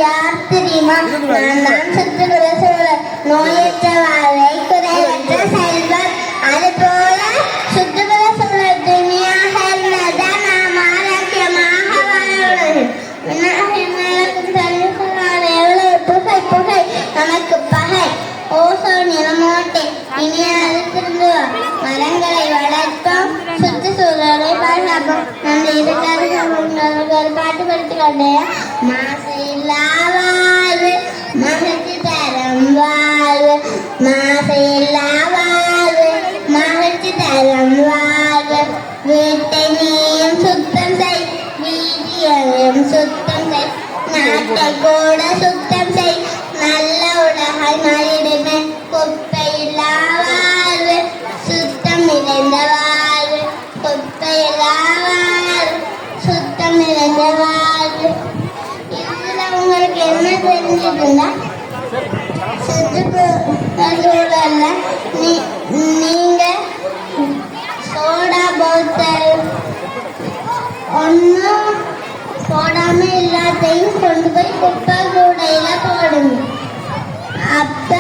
யார் தெரியுமா? நான் தான் சுற்றுப்புற சூழல் நோயற்ற வாழ்வை குறைவற்ற செல்வம். அது போல சுற்றுப்புற சூழல் தூய்மையாக இருந்தால்தான் நாம் ஆரோக்கியமாக வாழ்வது. எவ்வளவு புகை புகை நமக்கு பகை. ஓசோன் நிலமோட்டை இனியாது திருந்துவோம். மரங்களை வளர்ப்போம், சுற்றுச்சூழலை பாதுகாப்போம். நம்ம இதுக்காக பாட்டு படித்துக்கொண்டே மாசு இல்லா வாழ்வு மகிழ்ச்சி தரும் வாழ்வு. மாசு இல்லா வாழ்வு மகிழ்ச்சி தரும் வாழ்வு. வீட்டை நீயும் சுத்தம் செய், வீதியையும் சுத்தம் செய், நாட்டை கூட சுத்தம் செய். நல்ல உலகாய் மாறிடுமே. குப்பை இல்லா வாழ்வு சுத்தம் நிறைந்த வாழ்வு. குப்பை இல்லா வாழ்வு சுத்தம் நிறைந்த வாழ்வு. இதுல உங்களுக்கு என்ன தெரிஞ்சுதுன்னா, சுற்றுச்சூழல்ல நீங்க சோடா போத்தல் ஒன்னும் போடாம எல்லாத்தையும் கொண்டு போய் குப்பை கூடையில போடுங்க. அப்ப